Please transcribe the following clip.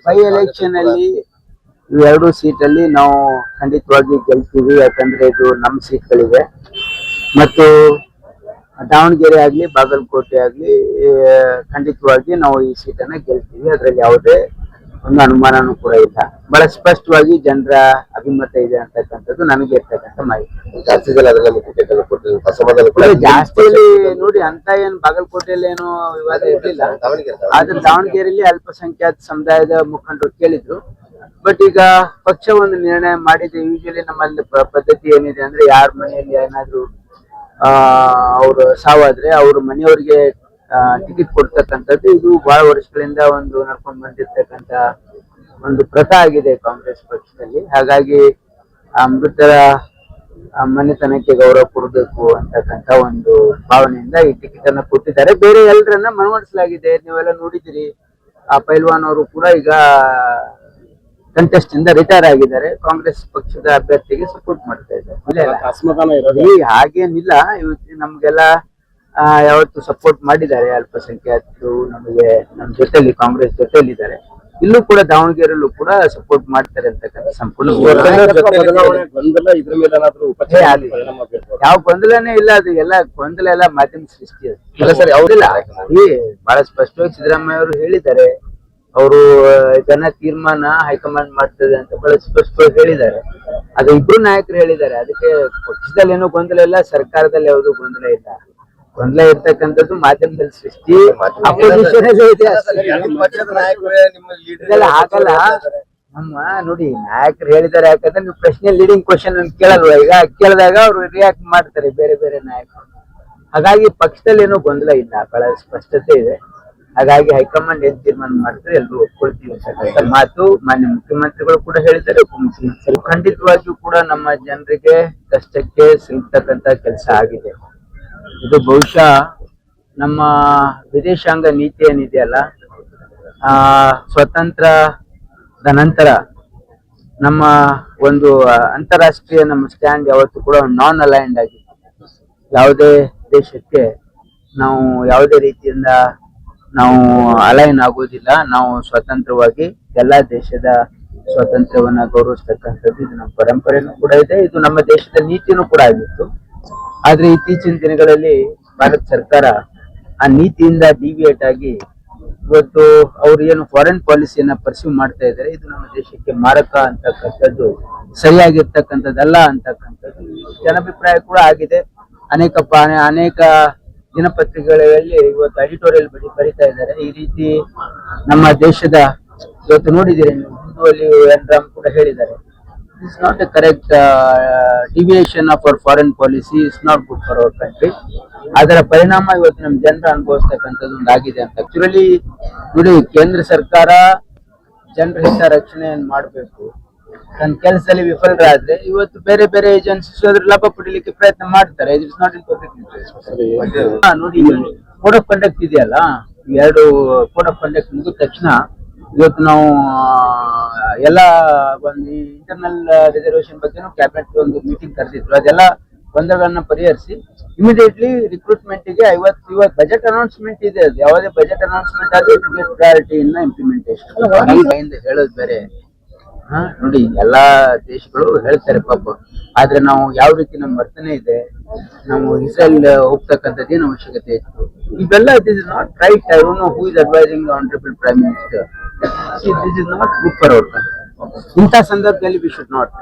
By election ಅಲ್ಲಿ ಇವೆರಡು ಸೀಟಲ್ಲಿ ನಾವು ಖಂಡಿತವಾಗಿ ಗೆಲ್ತೀವಿ. ಯಾಕಂದ್ರೆ ಇದು ನಮ್ಮ ಸೀಟ್ಗಳಿವೆ ಮತ್ತು ದಾವಣಗೆರೆ ಆಗ್ಲಿ ಬಾಗಲಕೋಟೆ ಆಗ್ಲಿ ಖಂಡಿತವಾಗಿ ನಾವು ಈ ಸೀಟನ್ನ ಗೆಲ್ತೀವಿ. ಅದ್ರಲ್ಲಿ ಯಾವುದೇ ಒಂದು ಅನುಮಾನನೂ ಕೂಡ ಇಲ್ಲ. ಬಹಳ ಸ್ಪಷ್ಟವಾಗಿ ಜನರ ಅಭಿಮತ ಇದೆ ಅಂತಕ್ಕಂಥದ್ದು ನನಗೆ ಇರ್ತಕ್ಕಂಥ ಮಾಹಿತಿ. ಜಾಸ್ತಿಯಲ್ಲಿ ನೋಡಿ ಅಂತ ಏನ್ ಬಾಗಲಕೋಟೆಯಲ್ಲಿ ಏನು ವಿವಾದ ಇರಲಿಲ್ಲ. ಆದ್ರೆ ದಾವಣಗೆರೆಯಲ್ಲಿ ಅಲ್ಪಸಂಖ್ಯಾತ ಸಮುದಾಯದ ಮುಖಂಡರು ಕೇಳಿದ್ರು. ಬಟ್ ಈಗ ಪಕ್ಷ ಒಂದು ನಿರ್ಣಯ ಮಾಡಿದೆ. ಯೂಶಲಿ ನಮ್ಮಲ್ಲಿ ಪದ್ಧತಿ ಏನಿದೆ ಅಂದ್ರೆ ಯಾರ ಮನೆಯಲ್ಲಿ ಏನಾದ್ರು ಅವ್ರು ಸಾವಾದ್ರೆ ಅವ್ರ ಮನೆಯವರಿಗೆ ಟಿಕೆಟ್ ಕೊಡ್ತಕ್ಕಂಥದ್ದು ಇದು ಬಹಳ ವರ್ಷಗಳಿಂದ ಒಂದು ನಡ್ಕೊಂಡು ಬಂದಿರ್ತಕ್ಕಂಥ ಒಂದು ಪ್ರಥಾ ಆಗಿದೆ ಕಾಂಗ್ರೆಸ್ ಪಕ್ಷದಲ್ಲಿ. ಹಾಗಾಗಿ ಆ ಮೃತರ ಮನೆತನಕ್ಕೆ ಗೌರವ ಕೊಡಬೇಕು ಅಂತಕ್ಕಂಥ ಒಂದು ಭಾವನೆಯಿಂದ ಈ ಟಿಕೆಟ್ ಅನ್ನ ಕೊಟ್ಟಿದ್ದಾರೆ. ಬೇರೆ ಎಲ್ಲರನ್ನ ಮನವೊಲಿಸಲಾಗಿದೆ. ನೀವೆಲ್ಲ ನೋಡಿದಿರಿ. ಆ ಪೈಲ್ವಾನ್ ಅವರು ಕೂಡ ಈಗ ಕಂಟೆಸ್ಟ್ ಇಂದ ರಿಟೈರ್ ಆಗಿದ್ದಾರೆ. ಕಾಂಗ್ರೆಸ್ ಪಕ್ಷದ ಅಭ್ಯರ್ಥಿಗೆ ಸಪೋರ್ಟ್ ಮಾಡ್ತಾ ಇದ್ದಾರೆ. ಹಾಗೇನಿಲ್ಲ. ಇವತ್ತು ನಮ್ಗೆಲ್ಲ ಯಾವತ್ತು ಸಪೋರ್ಟ್ ಮಾಡಿದ್ದಾರೆ ಅಲ್ಪಸಂಖ್ಯಾತರು. ನಮಗೆ ನಮ್ಮ ಜೊತೆಲಿ ಕಾಂಗ್ರೆಸ್ ಜೊತೆಲಿದ್ದಾರೆ. ಇಲ್ಲೂ ಕೂಡ ದಾವಣಗೆರೆಯಲ್ಲೂ ಕೂಡ ಸಪೋರ್ಟ್ ಮಾಡ್ತಾರೆ ಅಂತಕ್ಕಂಥ ಸಂಪೂರ್ಣ ಯಾವ ಗೊಂದಲನೇ ಇಲ್ಲ. ಅದು ಎಲ್ಲ ಗೊಂದಲ ಎಲ್ಲ ಮಾಧ್ಯಮ ಸೃಷ್ಟಿ. ಬಹಳ ಸ್ಪಷ್ಟವಾಗಿ ಸಿದ್ದರಾಮಯ್ಯ ಅವರು ಹೇಳಿದ್ದಾರೆ. ಅವರು ಜನ ತೀರ್ಮಾನ ಹೈಕಮಾಂಡ್ ಮಾಡ್ತದೆ ಅಂತ ಬಹಳ ಸ್ಪಷ್ಟವಾಗಿ ಹೇಳಿದ್ದಾರೆ. ಅದು ಇಬ್ರು ನಾಯಕರು ಹೇಳಿದ್ದಾರೆ. ಅದಕ್ಕೆ ಪಕ್ಷದಲ್ಲಿ ಏನೋ ಗೊಂದಲ ಇಲ್ಲ, ಸರ್ಕಾರದಲ್ಲಿ ಯಾವುದೂ ಗೊಂದಲ ಇಲ್ಲ. ಗೊಂದಲ ಇರ್ತಕ್ಕಂಥದ್ದು ಮಾಧ್ಯಮದಲ್ಲಿ ಸೃಷ್ಟಿ. ಅಪೋಸಿಷನ್ ಇದೆಲ್ಲ ಆಗಲ್ಲ. ನಮ್ಮ ನೋಡಿ ನಾಯಕರು ಹೇಳಿದ್ದಾರೆ. ಯಾಕಂದ್ರೆ ನೀವು ಪ್ರಶ್ನೆ ಲೀಡಿಂಗ್ ಕ್ವಶನ್ ಕೇಳಲ್ವಾ? ಈಗ ಕೇಳಿದಾಗ ಅವ್ರು ರಿಯಾಕ್ಟ್ ಮಾಡ್ತಾರೆ ಬೇರೆ ಬೇರೆ ನಾಯಕರು. ಹಾಗಾಗಿ ಪಕ್ಷದಲ್ಲಿ ಏನೋ ಗೊಂದಲ ಇಲ್ಲ, ಬಹಳ ಸ್ಪಷ್ಟತೆ ಇದೆ. ಹಾಗಾಗಿ ಹೈಕಮಾಂಡ್ ಏನ್ ತೀರ್ಮಾನ ಮಾಡಿದ್ರೆ ಎಲ್ಲರೂ ಒಪ್ಕೊಳ್ತೀವಿ ಅಂತಕ್ಕಂಥ ಮಾತು ಮಾನ್ಯ ಮುಖ್ಯಮಂತ್ರಿಗಳು ಕೂಡ ಹೇಳಿದ್ದಾರೆ. ಉಪಮುಖ್ಯಮಂತ್ರಿಗಳು ಖಂಡಿತವಾಗಿಯೂ ಕೂಡ ನಮ್ಮ ಜನರಿಗೆ ಕಷ್ಟಕ್ಕೆ ಸಿಗ್ತಕ್ಕಂಥ ಕೆಲಸ ಆಗಿದೆ. ಇದು ಬಹುಶಃ ನಮ್ಮ ವಿದೇಶಾಂಗ ನೀತಿ ಏನಿದೆಯಲ್ಲ, ಸ್ವತಂತ್ರದ ನಂತರ ನಮ್ಮ ಒಂದು ಅಂತಾರಾಷ್ಟ್ರೀಯ ನಮ್ಮ ಸ್ಟ್ಯಾಂಡ್ ಯಾವತ್ತೂ ಕೂಡ ನಾನ್ ಅಲೈನ್ಡ್ ಆಗಿತ್ತು. ಯಾವುದೇ ದೇಶಕ್ಕೆ ನಾವು ಯಾವುದೇ ರೀತಿಯಿಂದ ನಾವು ಅಲೈನ್ ಆಗೋದಿಲ್ಲ. ನಾವು ಸ್ವತಂತ್ರವಾಗಿ ಎಲ್ಲಾ ದೇಶದ ಸ್ವಾತಂತ್ರ್ಯವನ್ನ ಗೌರವಿಸ್ತಕ್ಕಂಥದ್ದು ಇದು ನಮ್ಮ ಪರಂಪರೆನೂ ಕೂಡ ಇದೆ. ಇದು ನಮ್ಮ ದೇಶದ ನೀತಿನೂ ಕೂಡ ಆಗಿತ್ತು. ಆದ್ರೆ ಇತ್ತೀಚಿನ ದಿನಗಳಲ್ಲಿ ಭಾರತ ಸರ್ಕಾರ ಆ ನೀತಿಯಿಂದ ಡಿವಿಯೇಟ್ ಆಗಿ ಇವತ್ತು ಅವ್ರು ಏನು ಫಾರಿನ್ ಪಾಲಿಸಿಯನ್ನ ಪರ್ಸ್ಯೂ ಮಾಡ್ತಾ ಇದ್ದಾರೆ. ಇದು ನಮ್ಮ ದೇಶಕ್ಕೆ ಮಾರಕ ಅಂತಕ್ಕಂಥದ್ದು ಸರಿಯಾಗಿರ್ತಕ್ಕಂಥದ್ದಲ್ಲ ಅಂತಕ್ಕಂಥದ್ದು ಜನಾಭಿಪ್ರಾಯ ಕೂಡ ಆಗಿದೆ. ಅನೇಕ ದಿನಪತ್ರಿಕೆಗಳಲ್ಲಿ ಇವತ್ತು ಎಡಿಟೋರಿಯಲ್ ಬರೀತಾ ಇದ್ದಾರೆ. ಈ ರೀತಿ ನಮ್ಮ ದೇಶದ ಇವತ್ತು ನೋಡಿದ್ದೀರಿ ನೀವು, ಹಿಂದೂಯಲ್ಲಿ ಎನ್ ರಾಮ್ ಕೂಡ ಹೇಳಿದ್ದಾರೆ, it's not A correct deviation of our foreign policy is not good for our country. ಅದರ ಪರಿಣಾಮ ಇವತ್ತು ನಮ್ಮ ಜನರು ಅನುಭವಿಸ್ತಕ್ಕಂಥದ್ದು ಒಂದು ಆಗಿದೆ ಅಂತ. ಆಕ್ಚುಲಿ ನೋಡಿ, ಕೇಂದ್ರ ಸರ್ಕಾರ ಜನರ ಹಿತ ರಕ್ಷಣೆಯನ್ನು ಮಾಡಬೇಕು. ತನ್ನ ಕೆಲಸದಲ್ಲಿ ವಿಫಲರಾದ್ರೆ ಇವತ್ತು ಬೇರೆ ಬೇರೆ ಏಜೆನ್ಸೀಸ್ ಅದ್ರ ಲಾಭ ಪಡಿಲಿಕ್ಕೆ ಪ್ರಯತ್ನ ಮಾಡ್ತಾರೆ. It's not in public interest. ನೋಡಿ, ಕೋಡ್ ಆಫ್ ಕಂಡಕ್ಟ್ ಇದೆಯಲ್ಲ, ಎರಡು ಕೋಡ್ ಆಫ್ ಕಂಡಕ್ಟ್ ಮುಗಿದ ತಕ್ಷಣ ಇವತ್ತು ನಾವು ಎಲ್ಲ ಒಂದು ಇಂಟರ್ನಲ್ ರಿಸರ್ವೇಶನ್ ಬಗ್ಗೆನೂ ಕ್ಯಾಬಿನೆಟ್ ಒಂದು ಮೀಟಿಂಗ್ ಕರೆದಿದ್ರು. ಅದೆಲ್ಲ ಗೊಂದಲಗಳನ್ನ ಪರಿಹರಿಸಿ ಇಮಿಡಿಯೇಟ್ಲಿ ರಿಕ್ರೂಟ್ಮೆಂಟ್ ಗೆ ಇವತ್ತು ಬಜೆಟ್ ಅನೌನ್ಸ್ಮೆಂಟ್ ಇದೆ. ಅದು ಯಾವುದೇ ಬಜೆಟ್ ಅನೌನ್ಸ್ಮೆಂಟ್ ಆದ್ರೆ ಪ್ರಯಾರಿಟಿ ಇನ್ ಇಂಪ್ಲಿಮೆಂಟೇಷನ್ ಹೇಳೋದು ಬೇರೆ. ನೋಡಿ, ಎಲ್ಲಾ ದೇಶಗಳು ಹೇಳ್ತಾರೆ ಪಾಪ. ಆದ್ರೆ ನಾವು ಯಾವ ರೀತಿ ನಮ್ಮ ವರ್ತನೆ ಇದೆ, ನಾವು ಇಸ್ರೇಲ್ ಹೋಗ್ತಕ್ಕಂಥದ್ದು ಏನು ಅವಶ್ಯಕತೆ ಇತ್ತು, ಇವೆಲ್ಲ this is not right. I don't know who is advising the honourable prime minister. This is not good for our country. ಇಂಥ ಸಂದರ್ಭದಲ್ಲಿ ವಿ ಶುಡ್ ನಾಟ್